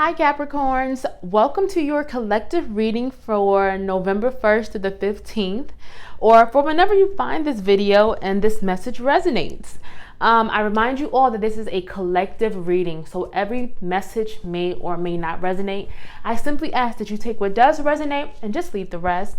Hi Capricorns, welcome to your collective reading for November 1st to the 15th, or for whenever you find this video and this message resonates. I remind you all that this is a collective reading, so every message may or may not resonate. I simply ask that you take what does resonate and just leave the rest.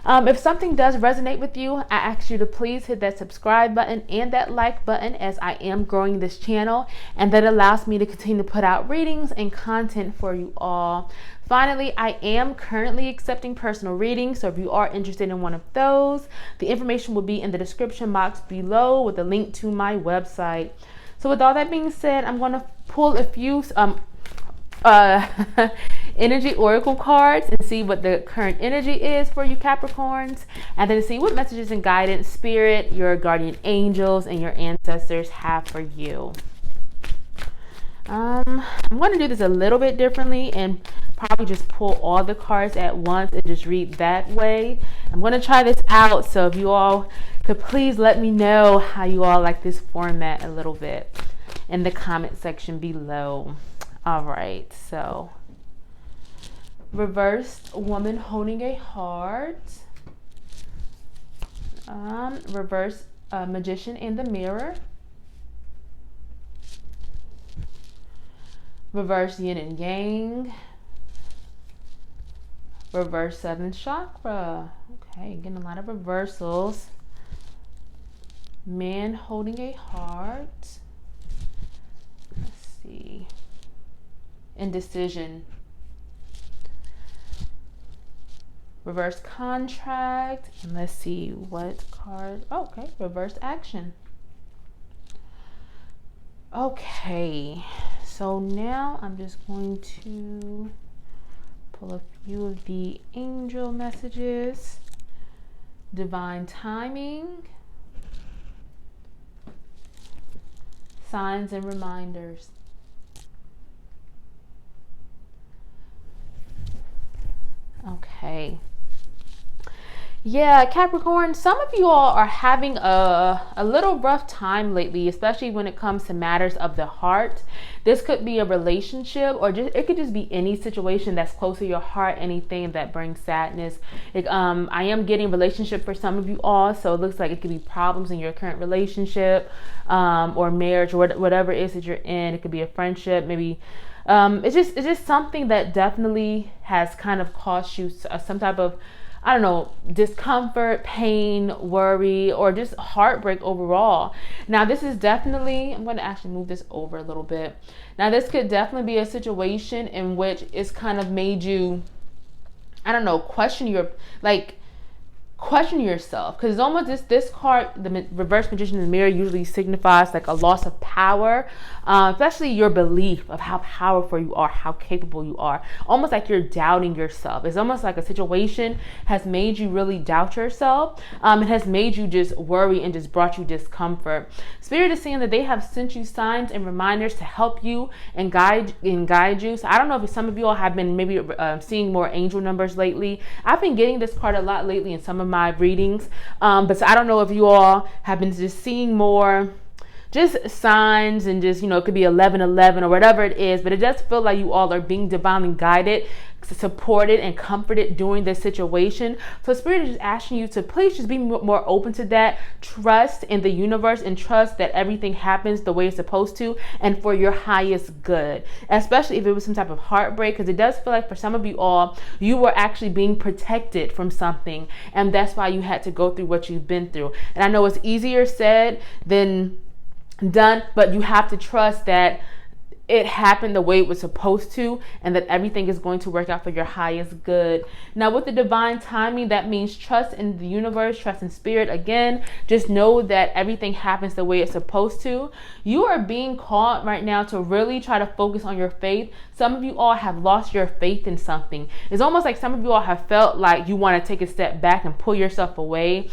If something does resonate with you, I ask you to please hit that subscribe button and that like button, as I am growing this channel, and that allows me to continue to put out readings and content for you all. Finally, I am currently accepting personal readings, so if you are interested in one of those, the information will be in the description box below with a link to my website. So with all that being said, I'm going to pull a few energy oracle cards and see what the current energy is for you Capricorns, and then see what messages and guidance spirit, your guardian angels, and your ancestors have for you. I'm going to do this a little bit differently and probably just pull all the cards at once and just read that way. I'm going to try this out, so if you all could please let me know how you all like this format a little bit in the comment section below. All right, so reversed woman holding a heart, reverse magician in the mirror, reverse yin and yang, reverse seventh chakra. Okay, getting a lot of reversals. Man holding a heart. Let's see. Indecision. Reverse contract. And let's see what card. Oh, okay, reverse action. Okay, so now I'm just going to pull a few of the angel messages. Divine timing. Signs and reminders. Okay. Yeah, Capricorn, some of you all are having a little rough time lately, especially when it comes to matters of the heart. This could be a relationship, or it could just be any situation that's close to your heart, anything that brings sadness. I am getting relationship for some of you all, so it looks like it could be problems in your current relationship, or marriage, or whatever it is that you're in. It could be a friendship, maybe. It's just something that definitely has kind of caused you some type of, I don't know, discomfort, pain, worry, or just heartbreak overall. Now, this is definitely, I'm going to actually move this over a little bit. Now, this could definitely be a situation in which it's kind of made you, I don't know, question yourself, because it's almost this card, the reverse magician in the mirror, usually signifies like a loss of power, especially your belief of how powerful you are, how capable you are. Almost like you're doubting yourself. It's almost like a situation has made you really doubt yourself. It has made you just worry and just brought you discomfort. Spirit is saying that they have sent you signs and reminders to help you and guide you. So I don't know if some of you all have been maybe seeing more angel numbers lately. I've been getting this card a lot lately in some of my readings, but so I don't know if you all have been just seeing more just signs, and just, it could be 1111 or whatever it is, but it does feel like you all are being divinely guided, supported, and comforted during this situation. So Spirit is just asking you to please just be more open to that. Trust in the universe and trust that everything happens the way it's supposed to and for your highest good, especially if it was some type of heartbreak, because it does feel like for some of you all, you were actually being protected from something, and that's why you had to go through what you've been through. And I know it's easier said than done, but you have to trust that it happened the way it was supposed to, and that everything is going to work out for your highest good. Now, with the divine timing, that means trust in the universe, trust in spirit. Again, just know that everything happens the way it's supposed to. You are being called right now to really try to focus on your faith. Some of you all have lost your faith in something. It's almost like some of you all have felt like you want to take a step back and pull yourself away.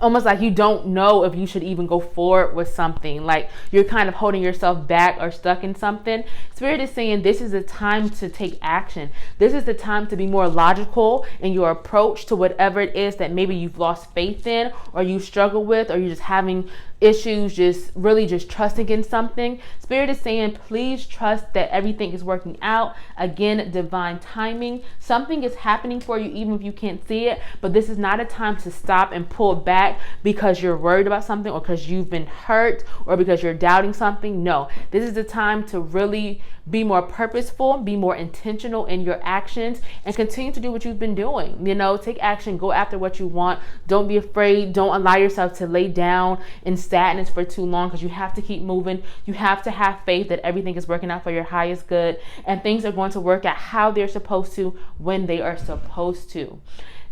Almost like you don't know if you should even go forward with something, like you're kind of holding yourself back or stuck in something. Spirit is saying this is the time to take action. This is the time to be more logical in your approach to whatever it is that maybe you've lost faith in, or you struggle with, or you're just having issues, just really just trusting in something. Spirit is saying, please trust that everything is working out. Again, divine timing. Something is happening for you, even if you can't see it. But this is not a time to stop and pull back because you're worried about something, or because you've been hurt, or because you're doubting something. No, this is the time to really be more purposeful, be more intentional in your actions, and continue to do what you've been doing. You know, take action, go after what you want. Don't be afraid. Don't allow yourself to lay down in sadness for too long, because you have to keep moving. You have to have faith that everything is working out for your highest good, and things are going to work out how they're supposed to, when they are supposed to.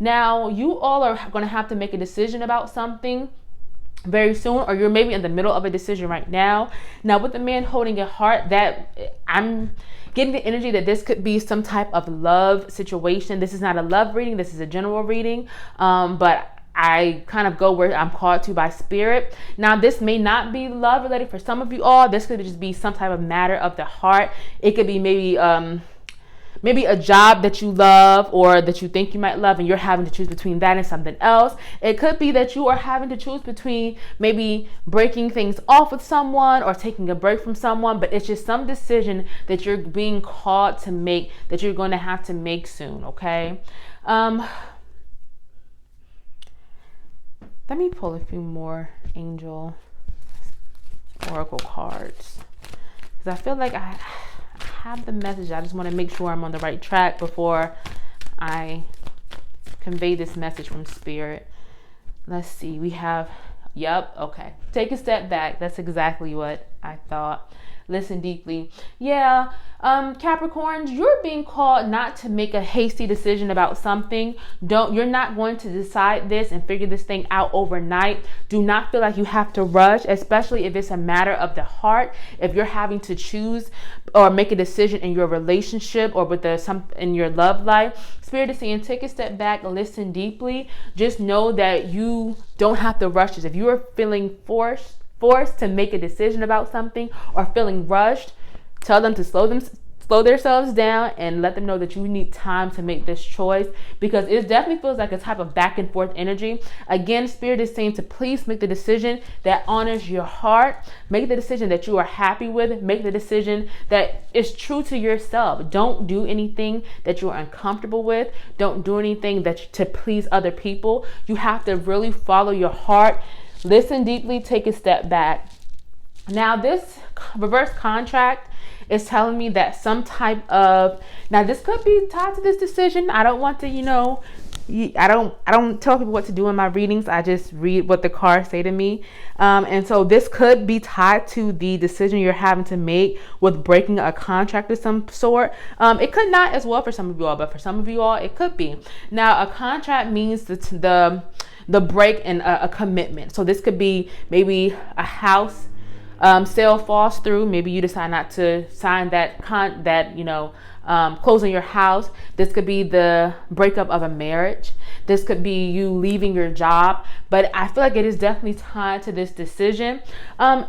Now, you all are going to have to make a decision about something very soon, or you're maybe in the middle of a decision right now. Now, with the man holding a heart, that I'm getting the energy that this could be some type of love situation. This is not a love reading. This is a general reading. But I kind of go where I'm called to by spirit. Now, this may not be love related for some of you all. This could just be some type of matter of the heart. It could be maybe a job that you love, or that you think you might love, and you're having to choose between that and something else. It could be that you are having to choose between maybe breaking things off with someone or taking a break from someone, but it's just some decision that you're being called to make, that you're going to have to make soon, okay? Let me pull a few more angel oracle cards, because I feel like I have the message. I just want to make sure I'm on the right track before I convey this message from spirit. Let's see. We have, okay. Take a step back. That's exactly what I thought. Listen deeply. Yeah, Capricorns, you're being called not to make a hasty decision about something. You're not going to decide this and figure this thing out overnight. Do not feel like you have to rush, especially if it's a matter of the heart. If you're having to choose or make a decision in your relationship or with in your love life, Spirit is saying, take a step back, listen deeply. Just know that you don't have to rush this. If you are feeling forced to make a decision about something, or feeling rushed, tell them to slow themselves down and let them know that you need time to make this choice, because it definitely feels like a type of back and forth energy. Again, Spirit is saying to please make the decision that honors your heart. Make the decision that you are happy with. Make the decision that is true to yourself. Don't do anything that you're uncomfortable with. Don't do anything to please other people. You have to really follow your heart. Listen deeply, take a step back. Now, this reverse contract is telling me that some type of, now this could be tied to this decision. I don't want to, I don't tell people what to do in my readings. I just read what the cards say to me. And so this could be tied to the decision you're having to make with breaking a contract of some sort. It could not as well for some of you all, but for some of you all, it could be. Now, a contract means the break in a commitment. So this could be maybe a house sale falls through. Maybe you decide not to sign close on your house. This could be the breakup of a marriage. This could be you leaving your job. But I feel like it is definitely tied to this decision.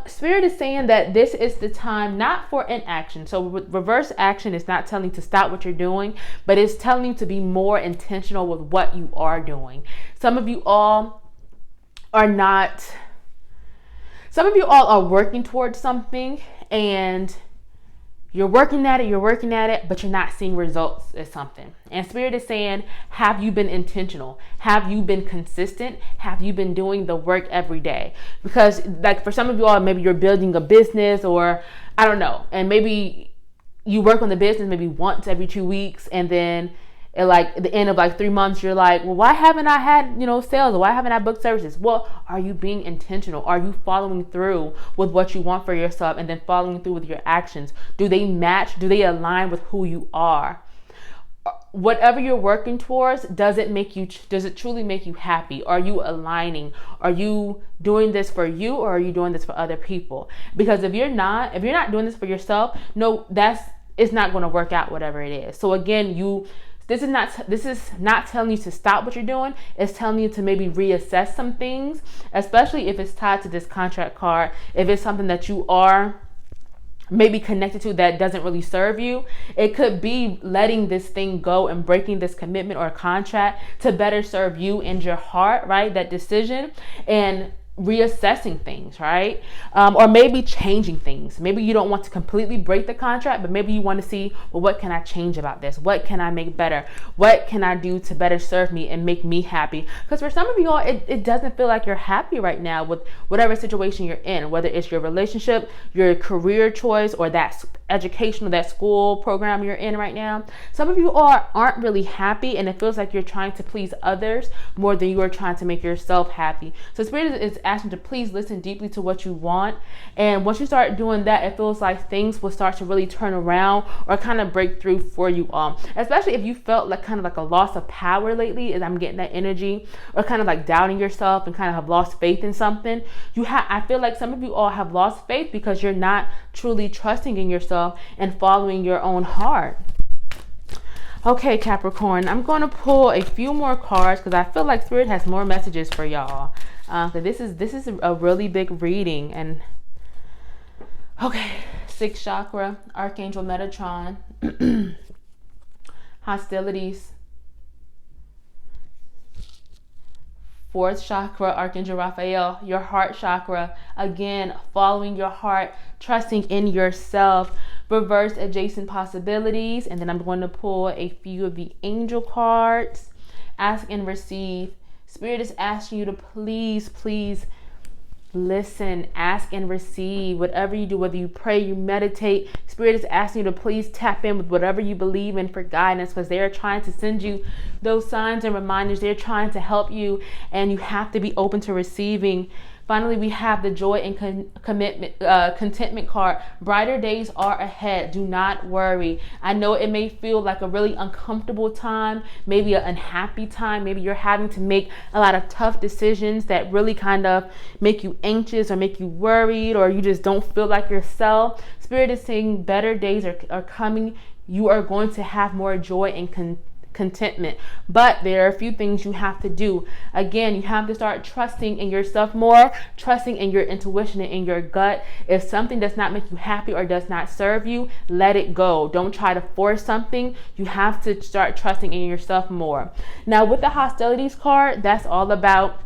Spirit is saying that this is the time not for inaction. So reverse action is not telling you to stop what you're doing, but it's telling you to be more intentional with what you are doing. Some of you all are working towards something, and you're working at it, but you're not seeing results at something. And Spirit is saying, have you been intentional? Have you been consistent? Have you been doing the work every day? Because like for some of you all, maybe you're building a business, or I don't know, and maybe you work on the business maybe once every 2 weeks, and then at the end of 3 months, you're like, well, why haven't I had, sales? Or why haven't I booked services? Well, are you being intentional? Are you following through with what you want for yourself, and then following through with your actions? Do they match? Do they align with who you are? Whatever you're working towards, does it truly make you happy? Are you aligning? Are you doing this for you, or are you doing this for other people? Because if you're not doing this for yourself, no, it's not going to work out, whatever it is. So again, this is not telling you to stop what you're doing. It's telling you to maybe reassess some things, especially if it's tied to this contract card. If it's something that you are maybe connected to that doesn't really serve you, it could be letting this thing go and breaking this commitment or contract to better serve you and your heart, right? That decision. And reassessing things, right? Or maybe changing things. Maybe you don't want to completely break the contract, but maybe you want to see, well, what can I change about this? What can I make better? What can I do to better serve me and make me happy? Because for some of you all, it doesn't feel like you're happy right now with whatever situation you're in, whether it's your relationship, your career choice, or that education or that school program you're in right now. Some of you all aren't really happy, and it feels like you're trying to please others more than you are trying to make yourself happy. So Spirit is asking to please listen deeply to what you want. And once you start doing that, it feels like things will start to really turn around or kind of break through for you all. Especially if you felt like kind of like a loss of power lately, as I'm getting that energy, or kind of like doubting yourself and kind of have lost faith in something. I feel like some of you all have lost faith because you're not truly trusting in yourself and following your own heart. Okay, Capricorn, I'm going to pull a few more cards because I feel like Spirit has more messages for y'all. This is a really big reading. And okay, 6th chakra, Archangel Metatron, hostilities. 4th chakra, Archangel Raphael, your heart chakra. Again, following your heart, trusting in yourself. Reverse adjacent possibilities. And then I'm going to pull a few of the angel cards. Ask and receive. Spirit is asking you to please listen, ask and receive. Whatever you do, whether you pray, you meditate, Spirit is asking you to please tap in with whatever you believe in for guidance, because they are trying to send you those signs and reminders. They're trying to help you, and you have to be open to receiving. Finally, we have the joy and contentment card. Brighter days are ahead. Do not worry. I know it may feel like a really uncomfortable time, maybe an unhappy time. Maybe you're having to make a lot of tough decisions that really kind of make you anxious or make you worried, or you just don't feel like yourself. Spirit is saying better days are coming. You are going to have more joy and contentment, but there are a few things you have to do. Again, you have to start trusting in yourself more, trusting in your intuition and in your gut. If something does not make you happy or does not serve you, let it go. Don't try to force something. You have to start trusting in yourself more. Now, with the hostilities card, that's all about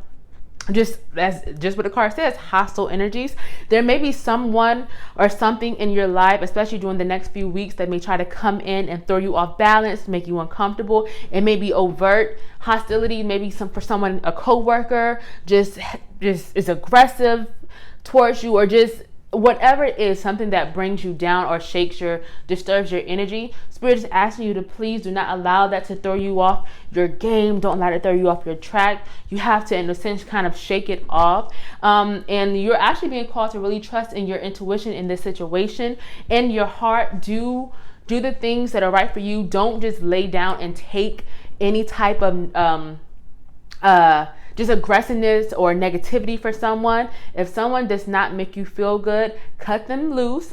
just what the card says, hostile energies. There may be someone or something in your life, especially during the next few weeks, that may try to come in and throw you off balance, make you uncomfortable. It may be overt hostility, maybe for someone, a coworker, just is aggressive towards you, or just whatever it is, something that brings you down or disturbs your energy. Spirit is asking you to please do not allow that to throw you off your game. Don't let it throw you off your track. You have to, in a sense, kind of shake it off. And you're actually being called to really trust in your intuition in this situation. In your heart, do the things that are right for you. Don't just lay down and take any type of just aggressiveness or negativity for someone. If someone does not make you feel good, cut them loose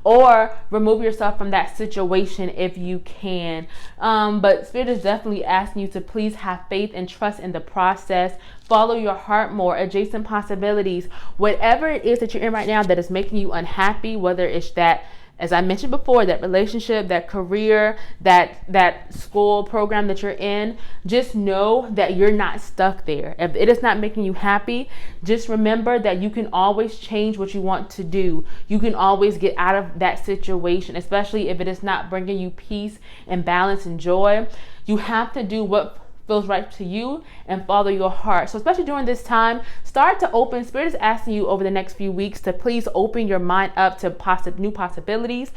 or remove yourself from that situation if you can. But Spirit is definitely asking you to please have faith and trust in the process. Follow your heart more. Adjacent possibilities. Whatever it is that you're in right now that is making you unhappy, whether it's that, as I mentioned before, that relationship, that career, that school program that you're in, just know that you're not stuck there. If it is not making you happy, just remember that you can always change what you want to do. You can always get out of that situation, especially if it is not bringing you peace and balance and joy. You have to do what feels right to you and follow your heart. So especially during this time, start to open. Spirit is asking you over the next few weeks to please open your mind up to new possibilities,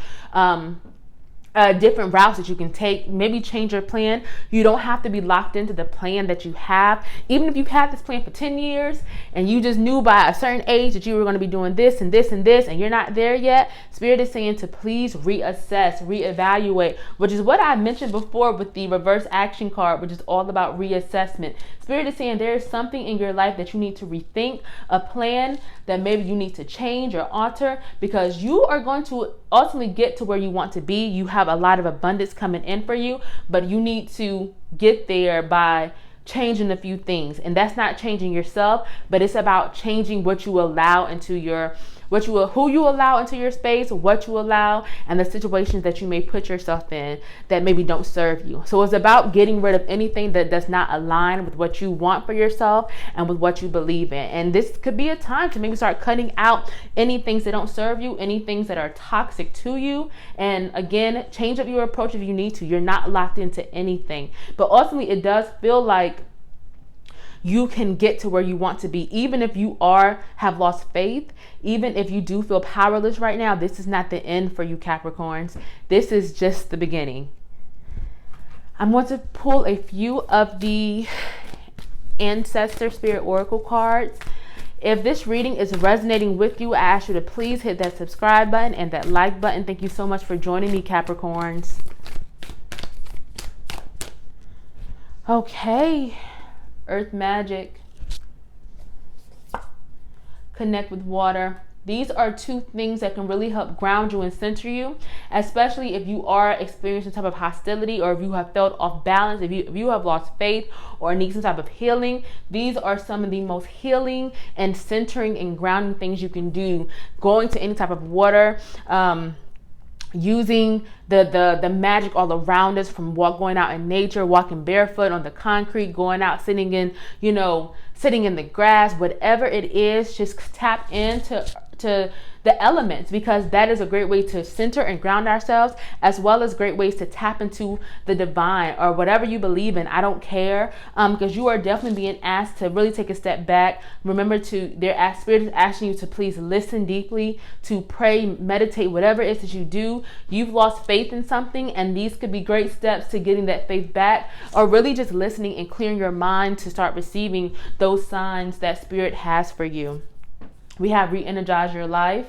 different routes that you can take. Maybe change your plan. You don't have to be locked into the plan that you have. Even if you've had this plan for 10 years and you just knew by a certain age that you were going to be doing this and this and this, and you're not there yet, Spirit is saying to please reassess, reevaluate, which is what I mentioned before with the reverse action card, which is all about reassessment. Spirit is saying there is something in your life that you need to rethink, a plan that maybe you need to change or alter, because you are going to ultimately get to where you want to be. You have a lot of abundance coming in for you, but you need to get there by changing a few things. And that's not changing yourself, but it's about changing what you allow into your who you allow into your space, what you allow, and the situations that you may put yourself in that maybe don't serve you. So it's about getting rid of anything that does not align with what you want for yourself and with what you believe in. And this could be a time to maybe start cutting out any things that don't serve you, any things that are toxic to you. And again, change up your approach if you need to. You're not locked into anything. But ultimately, it does feel like you can get to where you want to be. Even if you have lost faith, even if you do feel powerless right now, this is not the end for you, Capricorns. This is just the beginning. I'm going to pull a few of the Ancestor Spirit Oracle cards. If this reading is resonating with you, I ask you to please hit that subscribe button and that like button. Thank you so much for joining me, Capricorns. Okay. Earth magic, connect with water. These are two things that can really help ground you and center you, especially if you are experiencing some type of hostility, or if you have felt off balance, if you have lost faith or need some type of healing. These are some of the most healing and centering and grounding things you can do. Going to any type of water, using the magic all around us, from going out in nature, walking barefoot on the concrete, going out, sitting in the grass, whatever it is, just tap into the elements, because that is a great way to center and ground ourselves, as well as great ways to tap into the divine or whatever you believe in. I don't care, because you are definitely being asked to really take a step back. Remember, Spirit is asking you to please listen deeply, to pray, meditate, whatever it is that you do. You've lost faith in something, and these could be great steps to getting that faith back, or really just listening and clearing your mind to start receiving those signs that Spirit has for you. We have re-energize your life.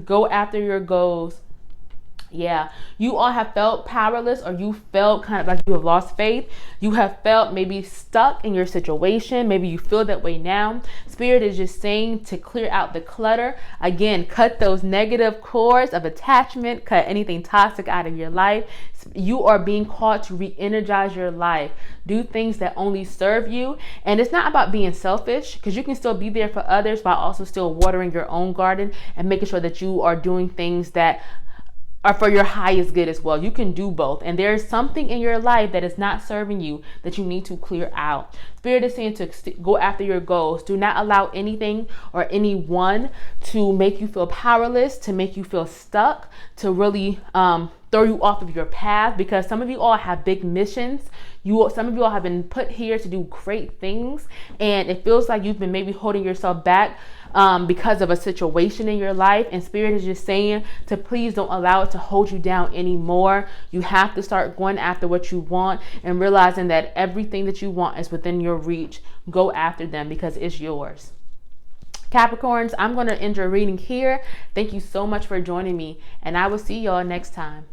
Go after your goals. Yeah, you all have felt powerless, or you felt kind of like you have lost faith. You have felt maybe stuck in your situation. Maybe you feel that way now. Spirit is just saying to clear out the clutter. Again, cut those negative cords of attachment. Cut anything toxic out of your life. You are being called to re-energize your life. Do things that only serve you. And it's not about being selfish, because you can still be there for others while also still watering your own garden and making sure that you are doing things that are for your highest good as well. You can do both. And there is something in your life that is not serving you that you need to clear out. Spirit is saying to go after your goals. Do not allow anything or anyone to make you feel powerless, to make you feel stuck, to really throw you off of your path, because some of you all have big missions. Some of you all have been put here to do great things, and it feels like you've been maybe holding yourself back because of a situation in your life. And Spirit is just saying to please don't allow it to hold you down anymore. You have to start going after what you want and realizing that everything that you want is within your reach. Go after them, because it's yours. Capricorns, I'm going to end your reading here. Thank you so much for joining me, and I will see y'all next time.